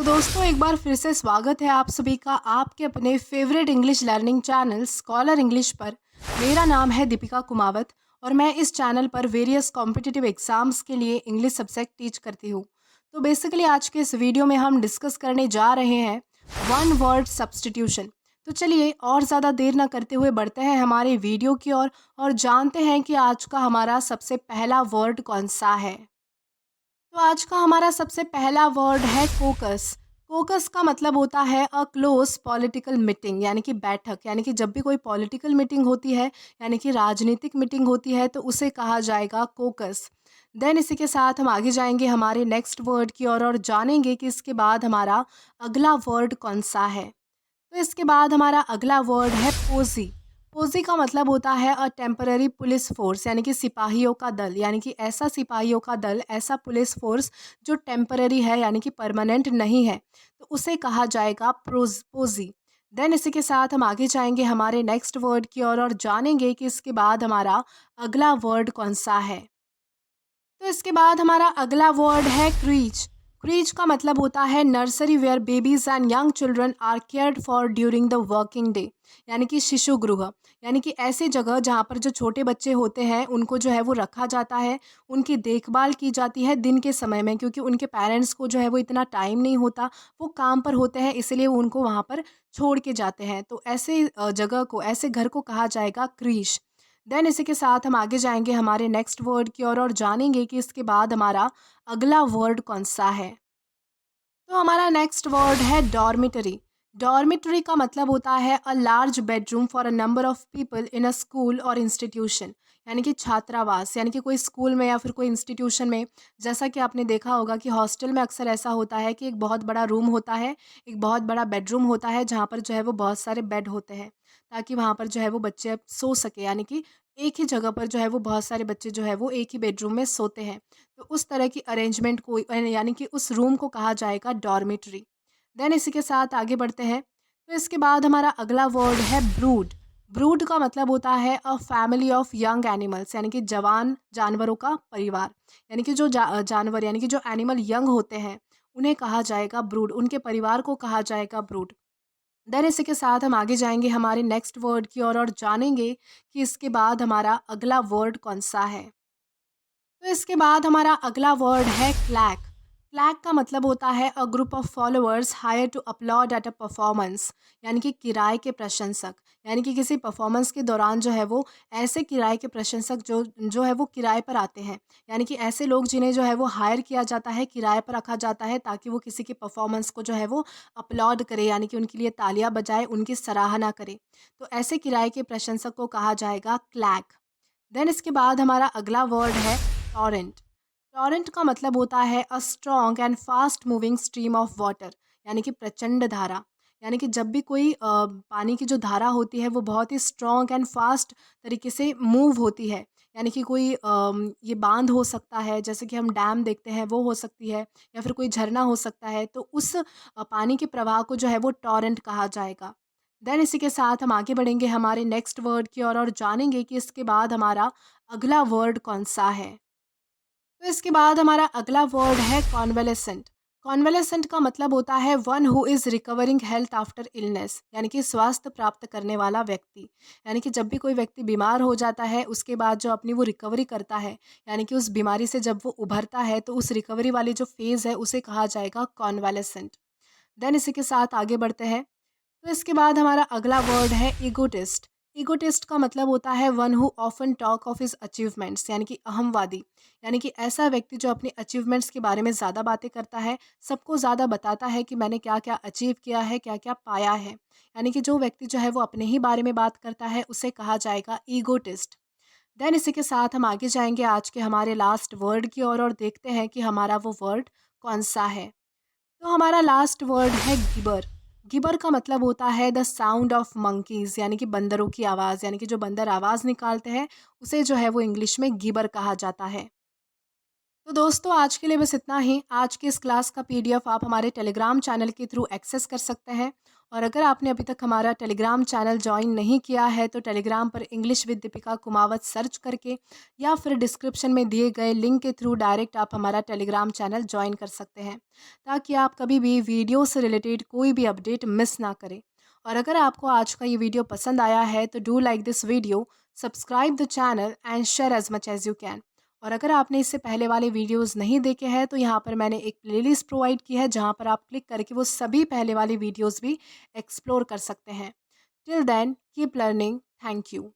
तो दोस्तों एक बार फिर से स्वागत है आप सभी का आपके अपने favourite English learning channel scholar English पर। मेरा नाम है दीपिका कुमावत और मैं इस चैनल पर वेरियस कॉम्पिटिटिव एग्जाम्स के लिए इंग्लिश सब्जेक्ट टीच करती हूँ। तो बेसिकली आज के इस वीडियो में हम डिस्कस करने जा रहे हैं वन वर्ड सब्सटीट्यूशन। तो चलिए और ज़्यादा देर ना करते हुए बढ़ते हैं हमारे वीडियो की ओर और जानते हैं कि आज का हमारा सबसे पहला वर्ड कौन सा है। तो आज का हमारा सबसे पहला वर्ड है कोकस। कोकस का मतलब होता है अ क्लोज पॉलिटिकल मीटिंग, यानी कि बैठक। यानी कि जब भी कोई पॉलिटिकल मीटिंग होती है, यानी कि राजनीतिक मीटिंग होती है, तो उसे कहा जाएगा कोकस। देन इसी के साथ हम आगे जाएंगे हमारे नेक्स्ट वर्ड की ओर और जानेंगे कि इसके बाद हमारा अगला वर्ड कौन सा है। तो इसके बाद हमारा अगला वर्ड है पोजी। पोजी का मतलब होता है अ टेम्पररी पुलिस फोर्स, यानी कि सिपाहियों का दल। यानी कि ऐसा सिपाहियों का दल, ऐसा पुलिस फोर्स जो टेम्पररी है, यानी कि परमानेंट नहीं है, तो उसे कहा जाएगा पोजी। देन इसी के साथ हम आगे जाएंगे हमारे नेक्स्ट वर्ड की और जानेंगे कि इसके बाद हमारा अगला वर्ड कौन सा है। तो इसके बाद हमारा अगला वर्ड है क्रीच। क्रीच का मतलब होता है nursery where babies and young children are cared for during the working day, यानी कि शिशु गृह। यानी कि ऐसी जगह जहाँ पर जो छोटे बच्चे होते हैं उनको जो है वो रखा जाता है, उनकी देखभाल की जाती है दिन के समय में, क्योंकि उनके पेरेंट्स को जो है वो इतना टाइम नहीं होता, वो काम पर होते हैं, इसलिए वो उनको वहाँ पर छोड़ के जाते हैं। तो ऐसे जगह को, ऐसे घर को कहा जाएगा क्रीच। देन इसी के साथ हम आगे जाएंगे हमारे नेक्स्ट वर्ड की और जानेंगे कि इसके बाद हमारा अगला वर्ड कौन सा है। तो हमारा नेक्स्ट वर्ड है डॉर्मिटरी। डॉर्मिटरी का मतलब होता है a large bedroom for a number of people in a school और इंस्टीट्यूशन, यानी कि छात्रावास। यानी कि कोई स्कूल में या फिर कोई इंस्टीट्यूशन में, जैसा कि आपने देखा होगा कि हॉस्टल में अक्सर ऐसा होता है कि एक बहुत बड़ा रूम होता है, एक बहुत बड़ा बेडरूम होता है, जहाँ पर जो है वो बहुत सारे बेड होते हैं, ताकि वहाँ पर जो है वो बच्चे सो सके। यानी कि एक ही जगह पर जो है वो बहुत सारे बच्चे जो है वो एक ही बेडरूम में सोते हैं। तो उस तरह की अरेंजमेंट को यानी कि उस रूम को कहा जाएगा डॉर्मेट्री। देन इसी के साथ आगे बढ़ते हैं। तो इसके बाद हमारा अगला वर्ड है ब्रूड। ब्रूड का मतलब होता है a family of young animals, यानी कि जवान जानवरों का परिवार। यानी कि जो जानवर, यानी कि जो एनिमल यंग होते हैं, उन्हें कहा जाएगा ब्रूड, उनके परिवार को कहा जाएगा ब्रूड। देन इसी के साथ हम आगे जाएंगे हमारे नेक्स्ट वर्ड की और जानेंगे कि इसके बाद हमारा अगला वर्ड कौन सा है। तो इसके बाद हमारा अगला वर्ड है क्लैक। क्लैक का मतलब होता है a group of followers hire to applaud at a performance, यानी कि किराए के प्रशंसक। यानी कि किसी परफॉर्मेंस के दौरान जो है वो ऐसे किराए के प्रशंसक जो जो है वो किराए पर आते हैं। यानी कि ऐसे लोग जिन्हें जो है वो हायर किया जाता है, किराए पर रखा जाता है, ताकि वो किसी के परफॉर्मेंस को जो है वो अपलॉड करे, यानी कि उनके लिए तालियां बजाए, उनकी सराहना करे। तो ऐसे किराए के प्रशंसक को कहा जाएगा क्लैक। देन इसके बाद हमारा अगला वर्ड है टॉरेंट। टॉरेंट का मतलब होता है a strong and fast moving stream of water, यानी कि प्रचंड धारा। यानी कि जब भी कोई पानी की जो धारा होती है वो बहुत ही स्ट्रॉन्ग एंड फास्ट तरीके से मूव होती है। यानी कि कोई ये बांध हो सकता है, जैसे कि हम डैम देखते हैं, वो हो सकती है, या फिर कोई झरना हो सकता है। तो उस पानी के प्रवाह को जो है वो टॉरेंट कहा जाएगा। देन इसी के साथ हम आगे बढ़ेंगे हमारे नेक्स्ट वर्ड की और जानेंगे कि इसके बाद हमारा अगला वर्ड कौन सा है। तो इसके बाद हमारा अगला वर्ड है कॉन्वेलेसेंट। कॉन्वेलेसेंट का मतलब होता है one who is recovering health after illness, यानी कि स्वास्थ्य प्राप्त करने वाला व्यक्ति। यानी कि जब भी कोई व्यक्ति बीमार हो जाता है, उसके बाद जो अपनी वो रिकवरी करता है, यानी कि उस बीमारी से जब वो उभरता है, तो उस रिकवरी वाली जो फेज़ है उसे कहा जाएगा कॉन्वेलेसेंट। देन इसी के साथ आगे बढ़ते हैं। तो इसके बाद हमारा अगला वर्ड है ईगोटिस्ट। ईगोटिस्ट का मतलब होता है one who often talk of his achievements, यानी कि अहमवादी। यानी कि ऐसा व्यक्ति जो अपने अचीवमेंट्स के बारे में ज़्यादा बातें करता है, सबको ज़्यादा बताता है कि मैंने क्या क्या अचीव किया है, क्या क्या पाया है। यानी कि जो व्यक्ति जो है वो अपने ही बारे में बात करता है, उसे कहा जाएगा ईगोटिस्ट। देन इसी के साथ हम आगे जाएंगे आज के हमारे लास्ट वर्ड की और देखते हैं कि हमारा वो वर्ड कौन सा है। तो हमारा लास्ट वर्ड है गिबर। गिबर का मतलब होता है द साउंड ऑफ मंकीज, यानी कि बंदरों की आवाज़। यानी कि जो बंदर आवाज़ निकालते हैं, उसे जो है वो इंग्लिश में गिबर कहा जाता है। तो दोस्तों आज के लिए बस इतना ही। आज की इस क्लास का पीडीएफ आप हमारे टेलीग्राम चैनल के थ्रू एक्सेस कर सकते हैं। और अगर आपने अभी तक हमारा टेलीग्राम चैनल ज्वाइन नहीं किया है तो टेलीग्राम पर English with Deepika Kumawat search करके या फिर डिस्क्रिप्शन में दिए गए लिंक के थ्रू डायरेक्ट आप हमारा टेलीग्राम चैनल ज्वाइन कर सकते हैं, ताकि आप कभी भी वीडियो से रिलेटेड कोई भी अपडेट मिस ना करें। और अगर आपको आज का ये वीडियो पसंद आया है तो do like this video, subscribe the channel and share as much as you can. और अगर आपने इससे पहले वाले वीडियोस नहीं देखे हैं तो यहाँ पर मैंने एक प्लेलिस्ट प्रोवाइड की है, जहाँ पर आप क्लिक करके वो सभी पहले वाले वीडियोस भी एक्सप्लोर कर सकते हैं। Till then keep learning. Thank you.